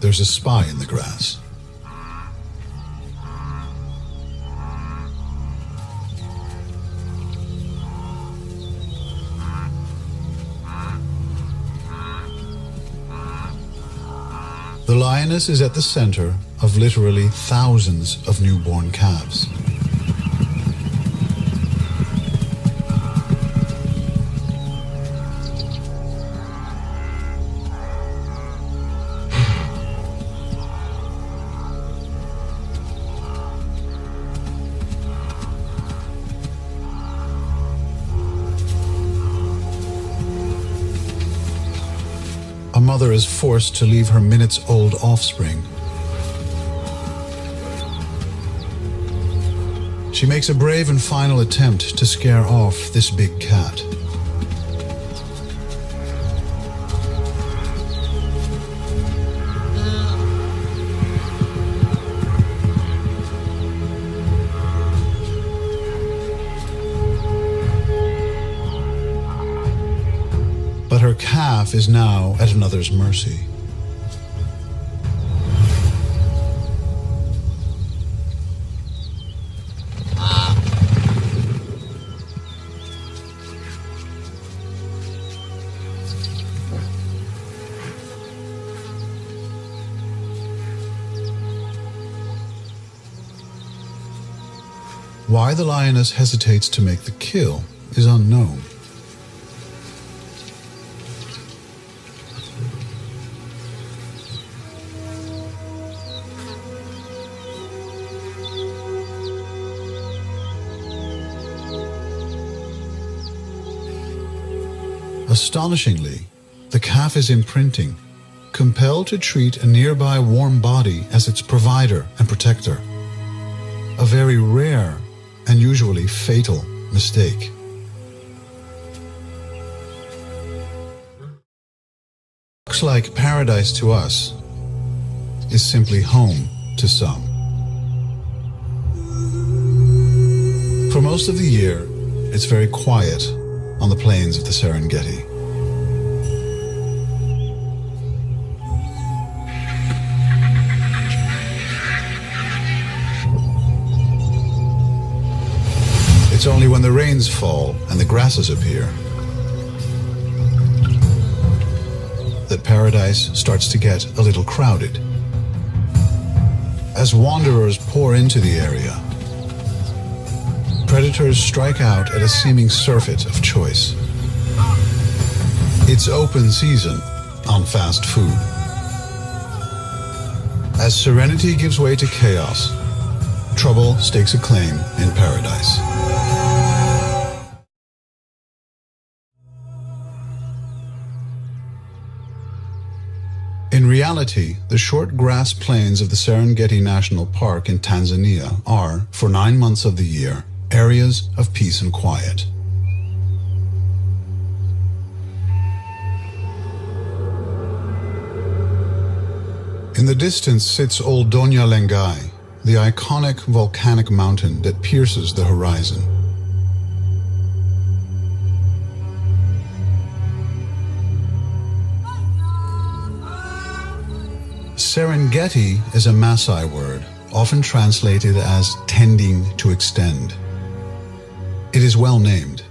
there's a spy in the grass. The lioness is at the center of literally thousands of newborn calves. A mother is forced to leave her minutes-old offspring. She makes a brave and final attempt to scare off this big cat. But her calf is now at another's mercy. Why the lioness hesitates to make the kill is unknown. Astonishingly, the calf is imprinting, compelled to treat a nearby warm body as its provider and protector. A very rare and usually fatal mistake. Looks like paradise to us is simply home to some. For most of the year, it's very quiet on the plains of the Serengeti. It's only when the rains fall and the grasses appear that paradise starts to get a little crowded. As wanderers pour into the area, predators strike out at a seeming surfeit of choice. It's open season on fast food. As serenity gives way to chaos, trouble stakes a claim in paradise. In reality, the short grass plains of the Serengeti National Park in Tanzania are, for 9 months of the year, areas of peace and quiet. In the distance sits Old Donya Lengai, the iconic volcanic mountain that pierces the horizon. Serengeti is a Maasai word, often translated as tending to extend. It is well named.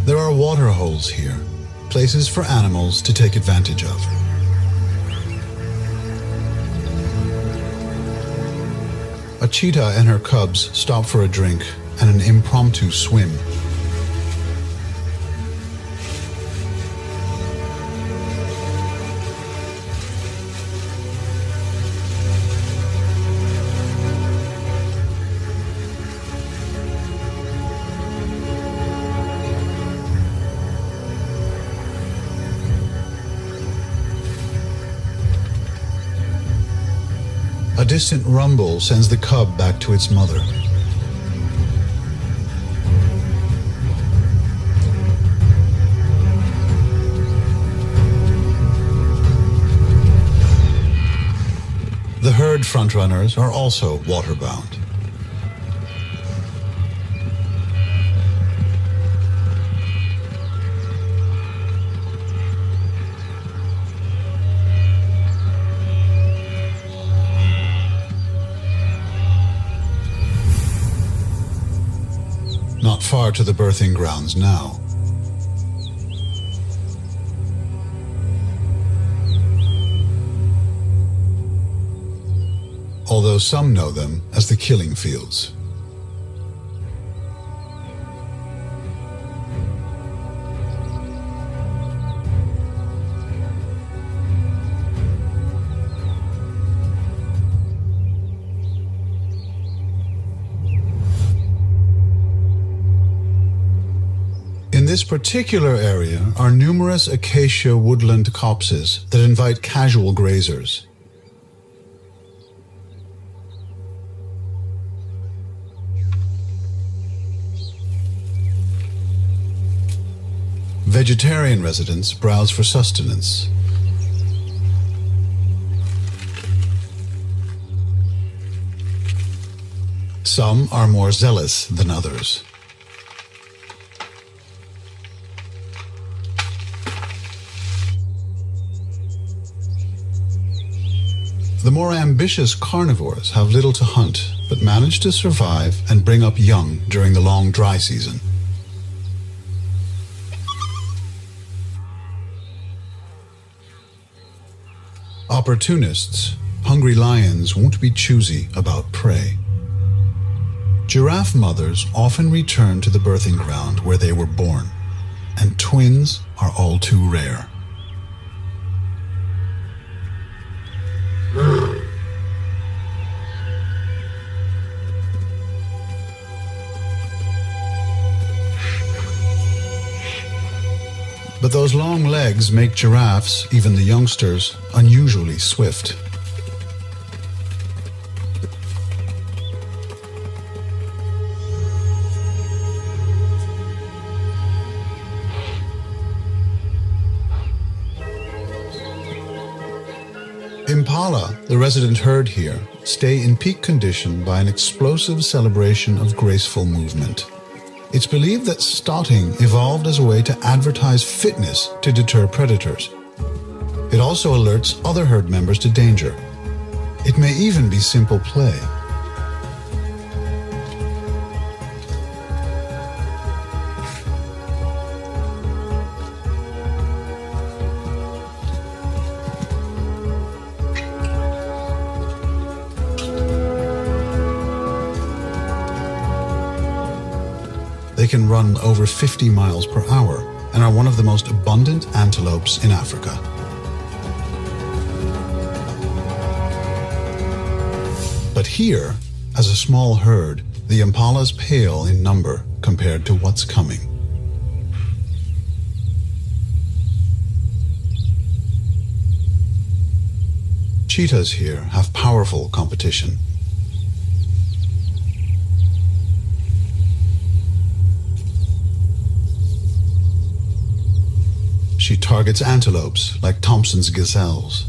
There are water holes here, places for animals to take advantage of. A cheetah and her cubs stop for a drink and an impromptu swim. A distant rumble sends the cub back to its mother. The herd frontrunners are also waterbound. far to the birthing grounds now. Although some know them as the killing fields. In this particular area are numerous acacia woodland copses that invite casual grazers. Vegetarian residents browse for sustenance. Some are more zealous than others. The more ambitious carnivores have little to hunt, but manage to survive and bring up young during the long dry season. Opportunists, hungry lions won't be choosy about prey. Giraffe mothers often return to the birthing ground where they were born, and twins are all too rare. But those long legs make giraffes, even the youngsters, unusually swift. Impala, the resident herd here, stay in peak condition by an explosive celebration of graceful movement. It's believed that stotting evolved as a way to advertise fitness to deter predators. It also alerts other herd members to danger. It may even be simple play. They can run over 50 miles per hour and are one of the most abundant antelopes in Africa. But here, as a small herd, the impalas pale in number compared to what's coming. Cheetahs here have powerful competition. She targets antelopes like Thompson's gazelles.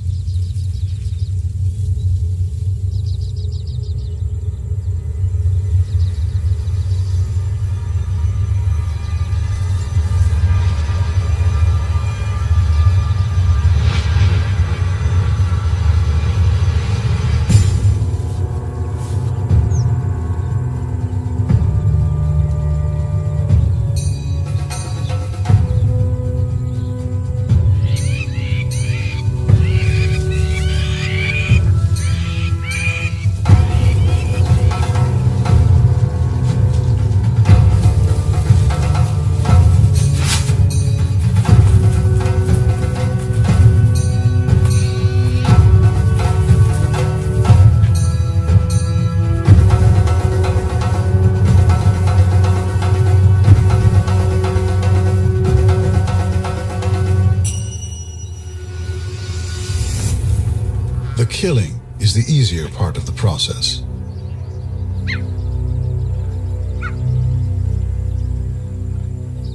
The killing is the easier part of the process.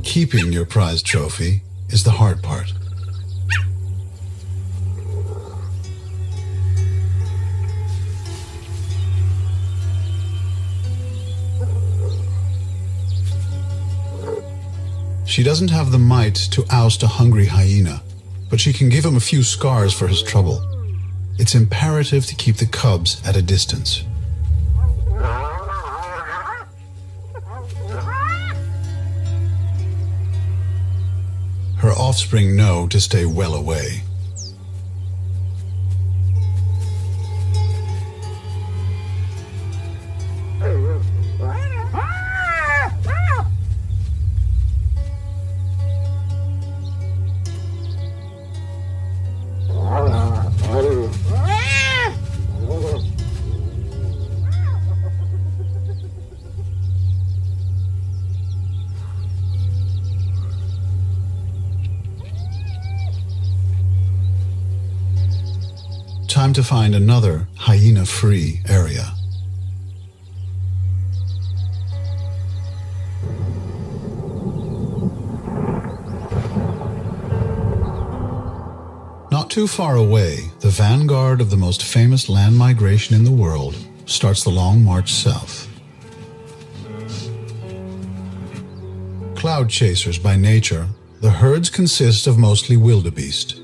Keeping your prized trophy is the hard part. She doesn't have the might to oust a hungry hyena, but she can give him a few scars for his trouble. It's imperative to keep the cubs at a distance. Her offspring know to stay well away. Time to find another hyena-free area. Not too far away, the vanguard of the most famous land migration in the world starts the long march south. Cloud chasers by nature, the herds consist of mostly wildebeest.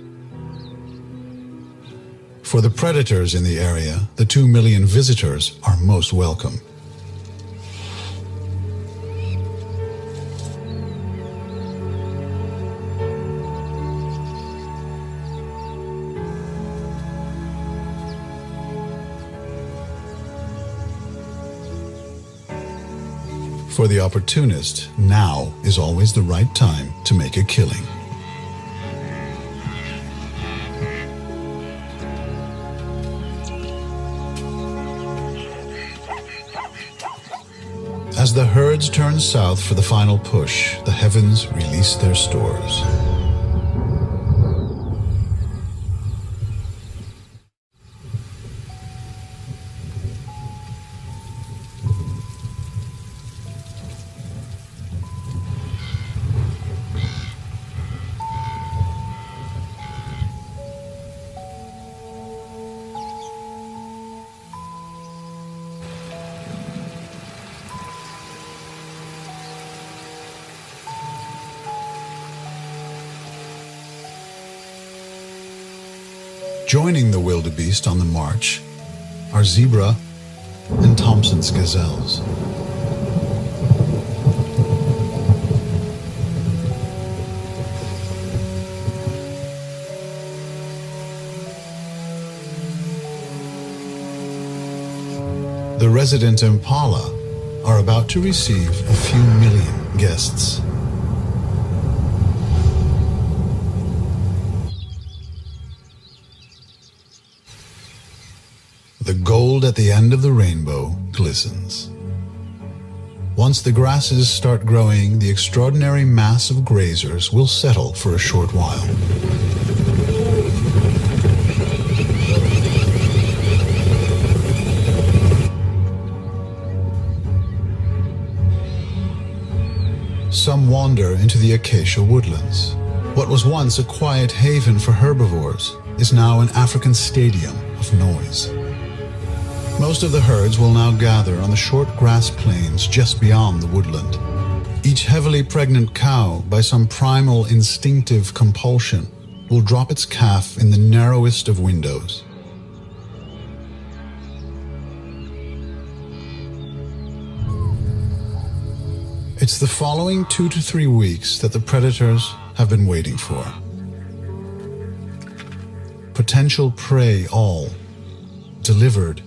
For the predators in the area, the 2 million visitors are most welcome. For the opportunist, now is always the right time to make a killing. As the herds turn south for the final push, the heavens release their stores. Joining the wildebeest on the march are zebra and Thompson's gazelles. The resident impala are about to receive a few million guests. The gold at the end of the rainbow glistens. Once the grasses start growing, the extraordinary mass of grazers will settle for a short while. Some wander into the acacia woodlands. What was once a quiet haven for herbivores is now an African stadium of noise. Most of the herds will now gather on the short grass plains just beyond the woodland. Each heavily pregnant cow, by some primal instinctive compulsion, will drop its calf in the narrowest of windows. It's the following 2 to 3 weeks that the predators have been waiting for. Potential prey all delivered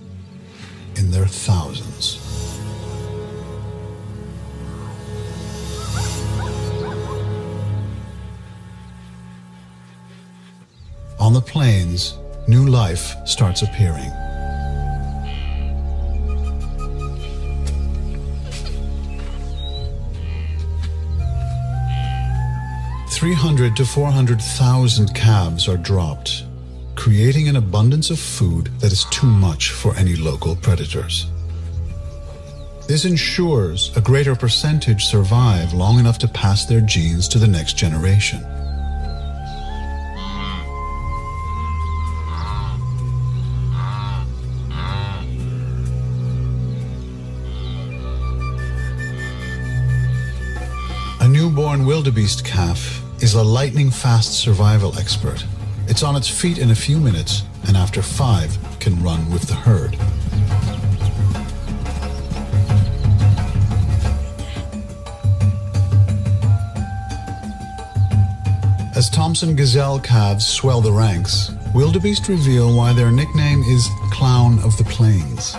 in their thousands. On the plains, new life starts appearing. $300,000 to $400,000 calves are dropped, creating an abundance of food that is too much for any local predators. This ensures a greater percentage survive long enough to pass their genes to the next generation. A newborn wildebeest calf is a lightning-fast survival expert. It's on its feet in a few minutes, and after 5 can run with the herd. As Thompson gazelle calves swell the ranks, wildebeest reveal why their nickname is Clown of the Plains.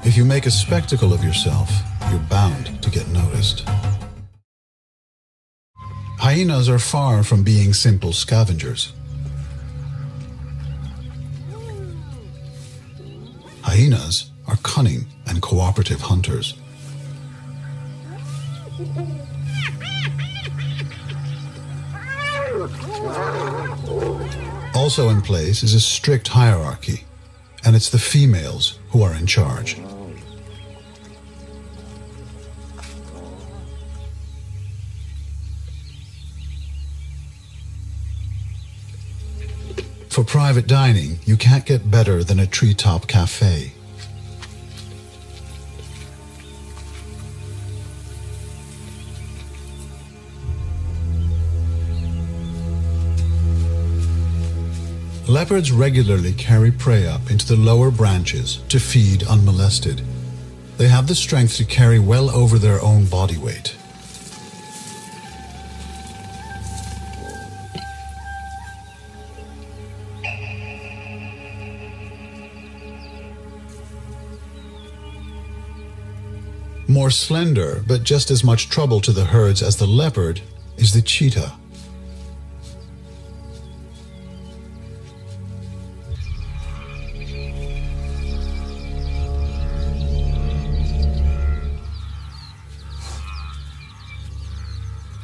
If you make a spectacle of yourself, you're bound to get noticed. Hyenas are far from being simple scavengers. Hyenas are cunning and cooperative hunters. Also in place is a strict hierarchy, and it's the females who are in charge. For private dining, you can't get better than a treetop cafe. Leopards regularly carry prey up into the lower branches to feed unmolested. They have the strength to carry well over their own body weight. More slender, but just as much trouble to the herds as the leopard, is the cheetah.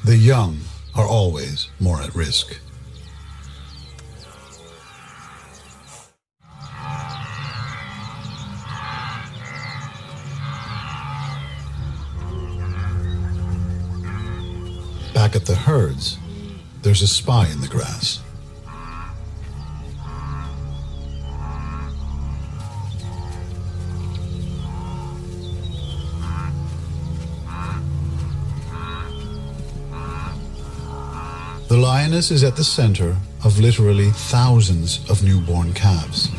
The young are always more at risk. Back at the herds, there's a spy in the grass. The lioness is at the center of literally thousands of newborn calves.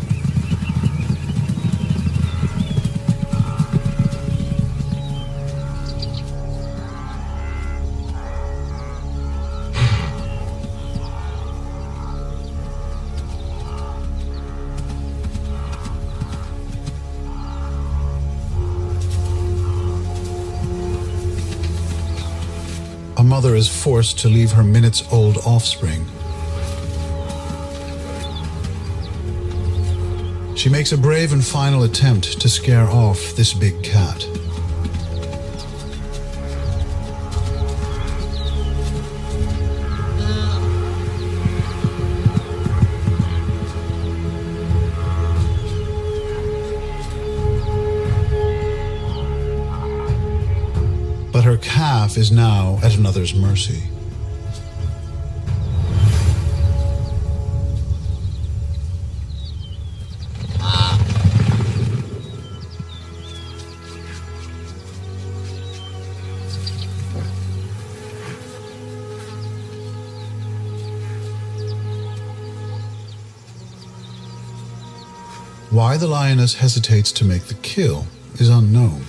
A mother is forced to leave her minutes-old offspring. She makes a brave and final attempt to scare off this big cat. But her calf is now at another's mercy. Why the lioness hesitates to make the kill is unknown.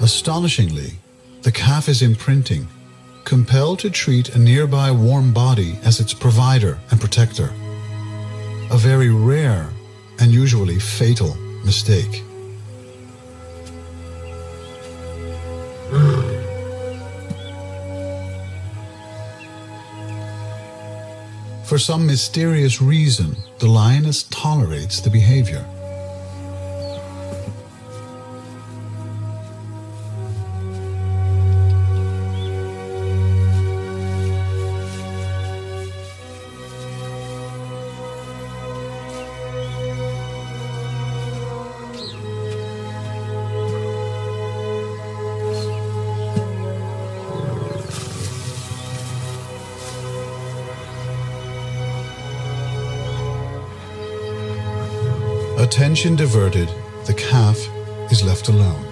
Astonishingly, the calf is imprinting, compelled to treat a nearby warm body as its provider and protector. A very rare and usually fatal mistake. For some mysterious reason, the lioness tolerates the behavior. Attention diverted, the calf is left alone.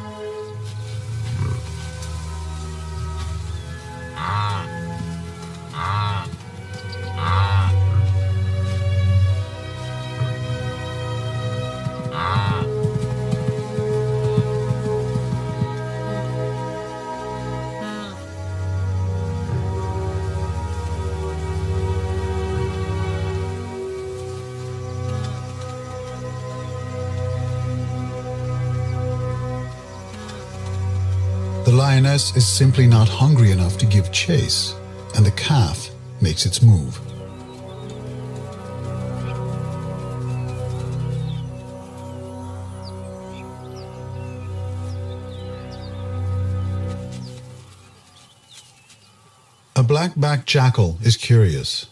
The lioness is simply not hungry enough to give chase, and the calf makes its move. A black-backed jackal is curious.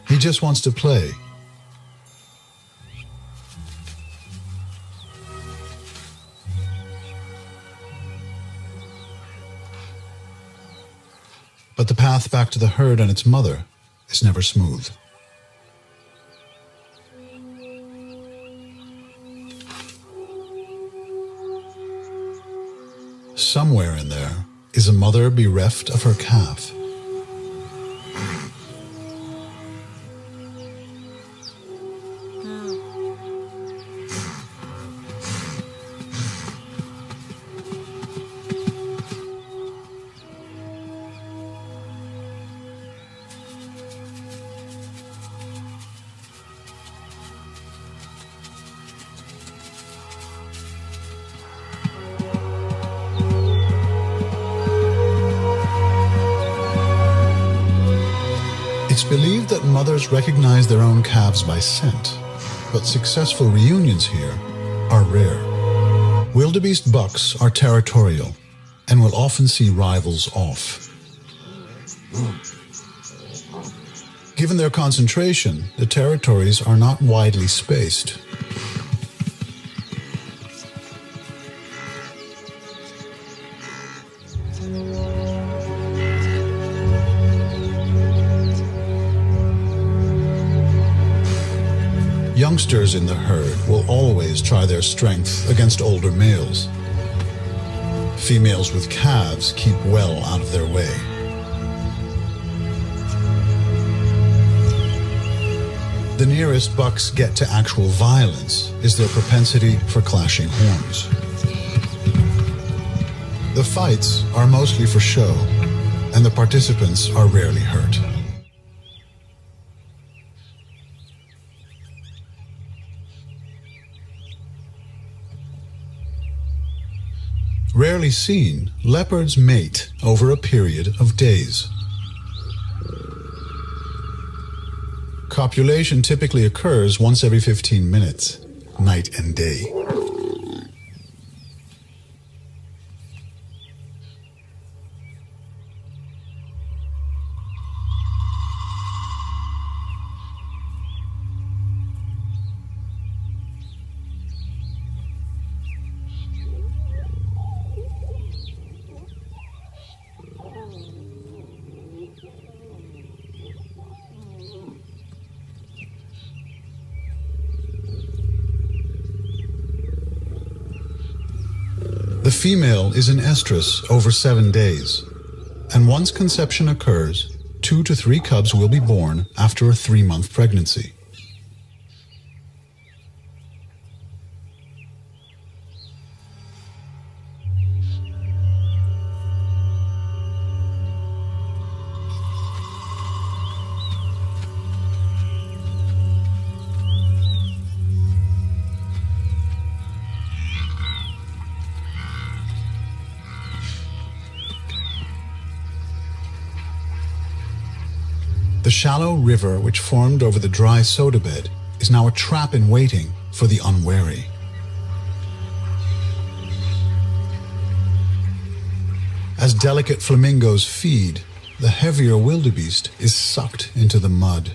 He just wants to play. But the path back to the herd and its mother is never smooth. Somewhere in there is a mother bereft of her calf. It's believed that mothers recognize their own calves by scent, but successful reunions here are rare. Wildebeest bucks are territorial and will often see rivals off. Given their concentration, the territories are not widely spaced. Youngsters in the herd will always try their strength against older males. Females with calves keep well out of their way. The nearest bucks get to actual violence is their propensity for clashing horns. The fights are mostly for show, and the participants are rarely hurt. Rarely seen, leopards mate over a period of days. Copulation typically occurs once every 15 minutes, night and day. The female is in estrus over 7 days, and once conception occurs, 2 to 3 cubs will be born after a 3-month pregnancy. The shallow river which formed over the dry soda bed is now a trap in waiting for the unwary. As delicate flamingos feed, the heavier wildebeest is sucked into the mud.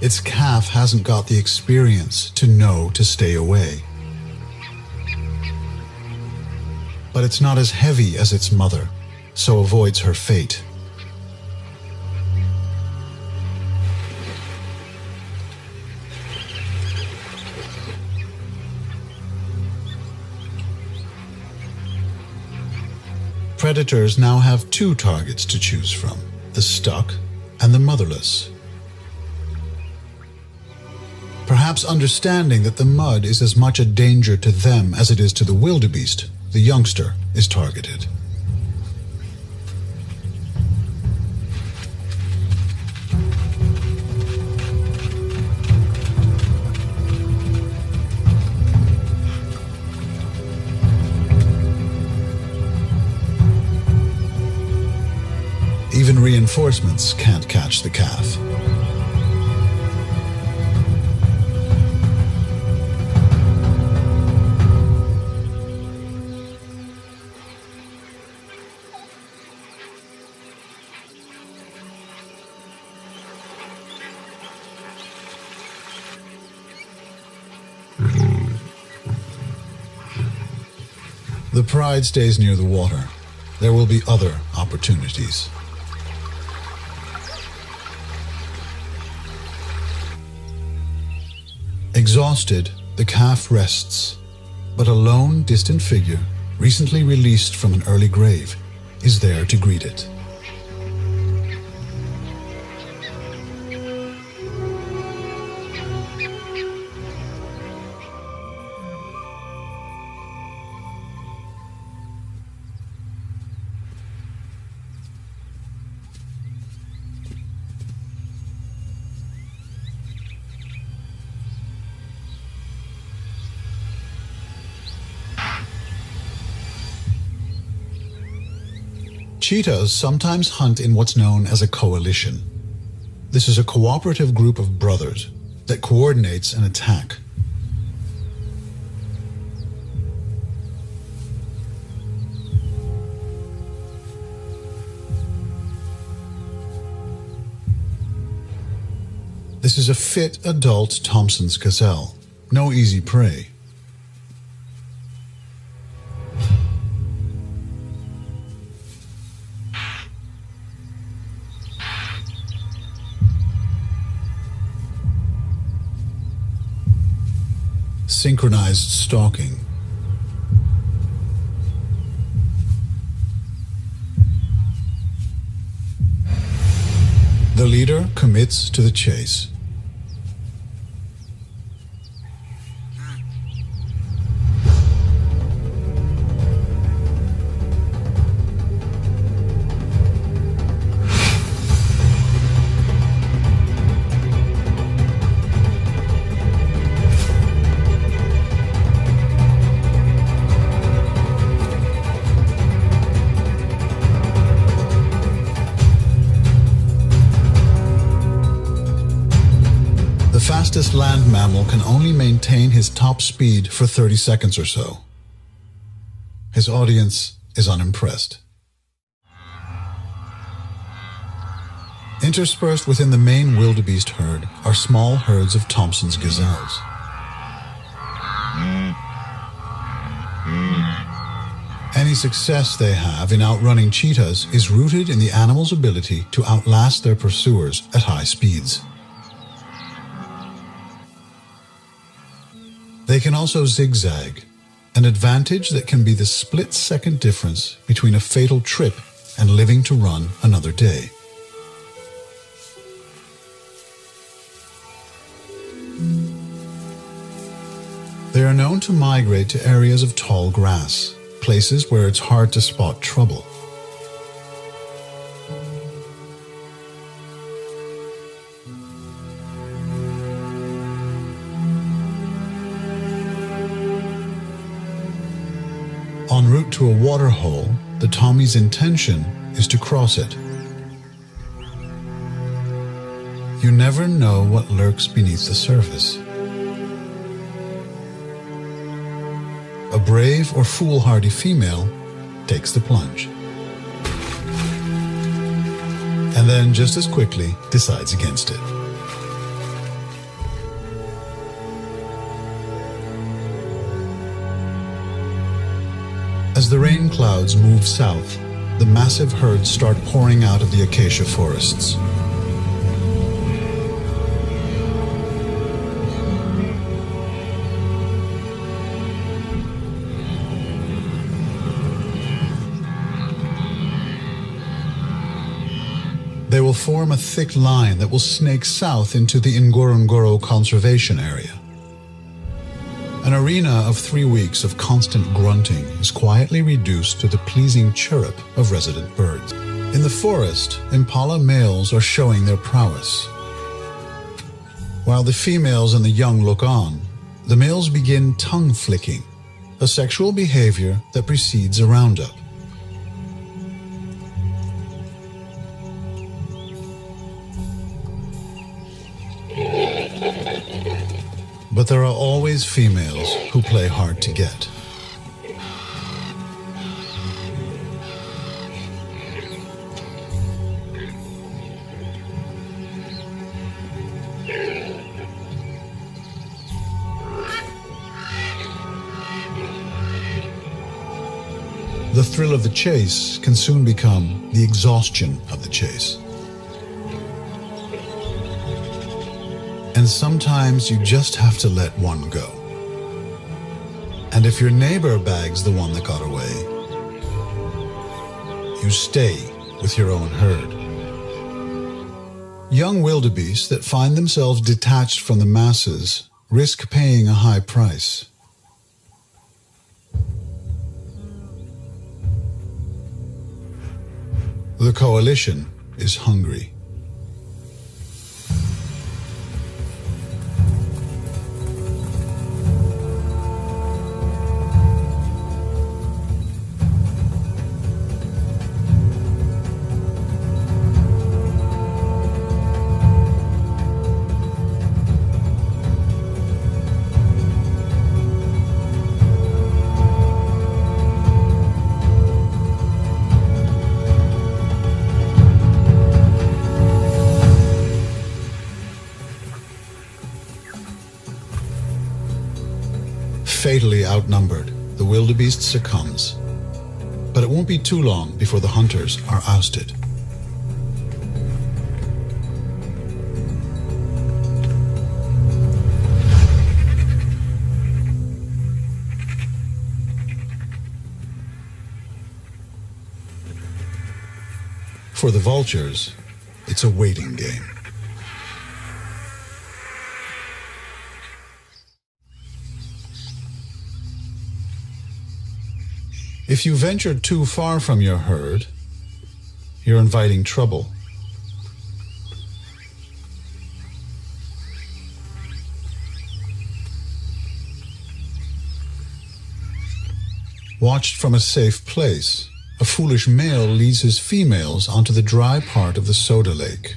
Its calf hasn't got the experience to know to stay away. But it's not as heavy as its mother, so avoids her fate. Predators now have two targets to choose from, the stuck and the motherless. Perhaps understanding that the mud is as much a danger to them as it is to the wildebeest, the youngster is targeted. Even reinforcements can't catch the calf. The pride stays near the water. There will be other opportunities. Exhausted, the calf rests, but a lone, distant figure, recently released from an early grave, is there to greet it. Cheetahs sometimes hunt in what's known as a coalition. This is a cooperative group of brothers that coordinates an attack. This is a fit adult Thompson's gazelle, no easy prey. Synchronized stalking. The leader commits to the chase. The fastest land mammal can only maintain his top speed for 30 seconds or so. His audience is unimpressed. Interspersed within the main wildebeest herd are small herds of Thompson's gazelles. Any success they have in outrunning cheetahs is rooted in the animal's ability to outlast their pursuers at high speeds. They can also zigzag, an advantage that can be the split-second difference between a fatal trip and living to run another day. They are known to migrate to areas of tall grass, places where it's hard to spot trouble. En route to a water hole, the Tommy's intention is to cross it. You never know what lurks beneath the surface. A brave or foolhardy female takes the plunge. And then just as quickly decides against it. As the rain clouds move south, the massive herds start pouring out of the acacia forests. They will form a thick line that will snake south into the Ngorongoro Conservation Area. An arena of 3 weeks of constant grunting is quietly reduced to the pleasing chirrup of resident birds. In the forest, impala males are showing their prowess. While the females and the young look on, the males begin tongue flicking, a sexual behavior that precedes a roundup. But there are always females who play hard to get. The thrill of the chase can soon become the exhaustion of the chase. And sometimes you just have to let one go. And if your neighbor bags the one that got away, you stay with your own herd. Young wildebeest that find themselves detached from the masses risk paying a high price. The coalition is hungry. Fatally outnumbered, the wildebeest succumbs. But it won't be too long before the hunters are ousted. For the vultures, it's a waiting game. If you venture too far from your herd, you're inviting trouble. Watched from a safe place, a foolish male leads his females onto the dry part of the soda lake.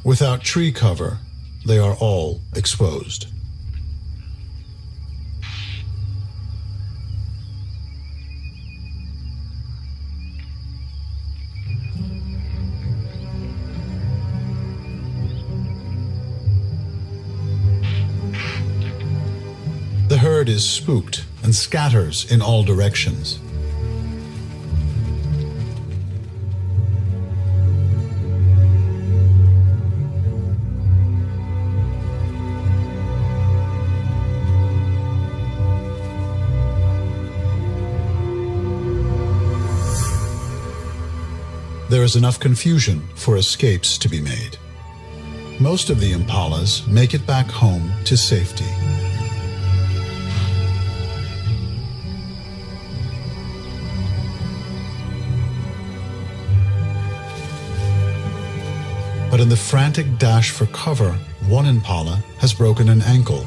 Without tree cover, they are all exposed. The herd is spooked and scatters in all directions. There is enough confusion for escapes to be made. Most of the impalas make it back home to safety. but in the frantic dash for cover, one impala has broken an ankle.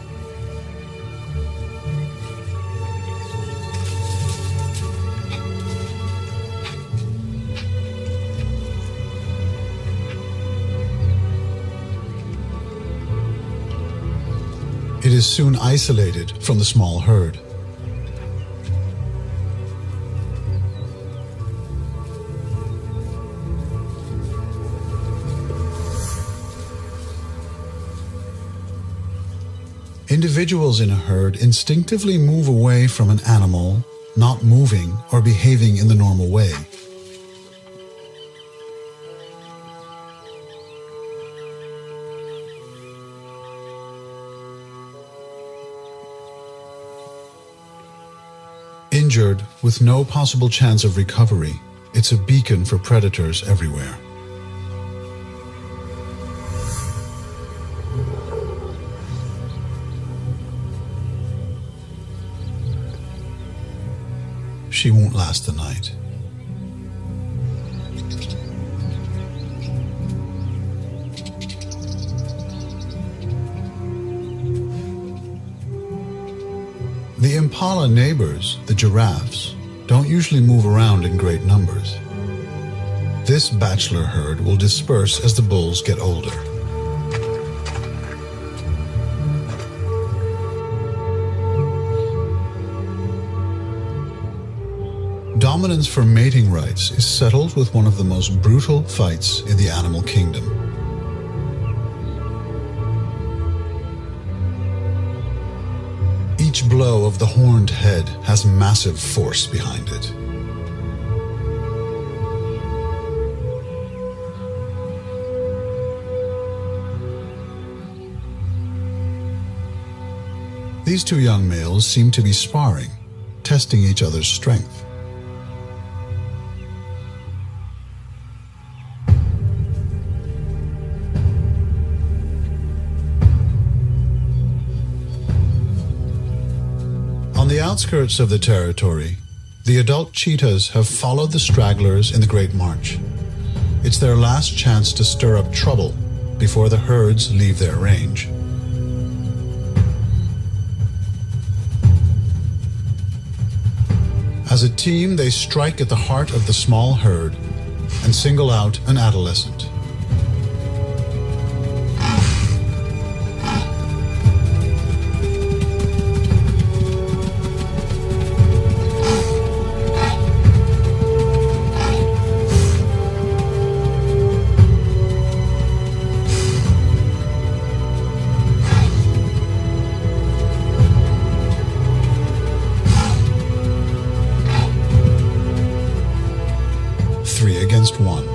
It is soon isolated from the small herd. Individuals in a herd instinctively move away from an animal not moving or behaving in the normal way. Injured, with no possible chance of recovery, it's a beacon for predators everywhere. She won't last the night. The impala neighbors, the giraffes, don't usually move around in great numbers. This bachelor herd will disperse as the bulls get older. Dominance for mating rights is settled with one of the most brutal fights in the animal kingdom. Each blow of the horned head has massive force behind it. These two young males seem to be sparring, testing each other's strength. On the outskirts of the territory, the adult cheetahs have followed the stragglers in the Great March. It's their last chance to stir up trouble before the herds leave their range. As a team, they strike at the heart of the small herd and single out an adolescent. Three against one.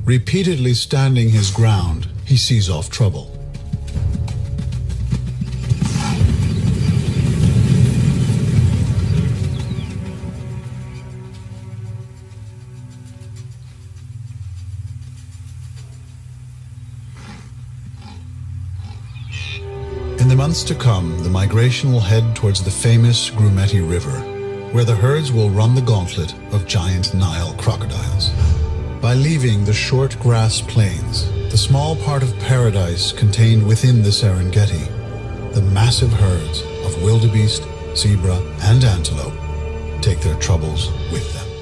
Repeatedly standing his ground, he sees off trouble. In the months to come, the migration will head towards the famous Grumeti River, where the herds will run the gauntlet of giant Nile crocodiles. By leaving the short grass plains, the small part of paradise contained within the Serengeti, the massive herds of wildebeest, zebra, and antelope take their troubles with them.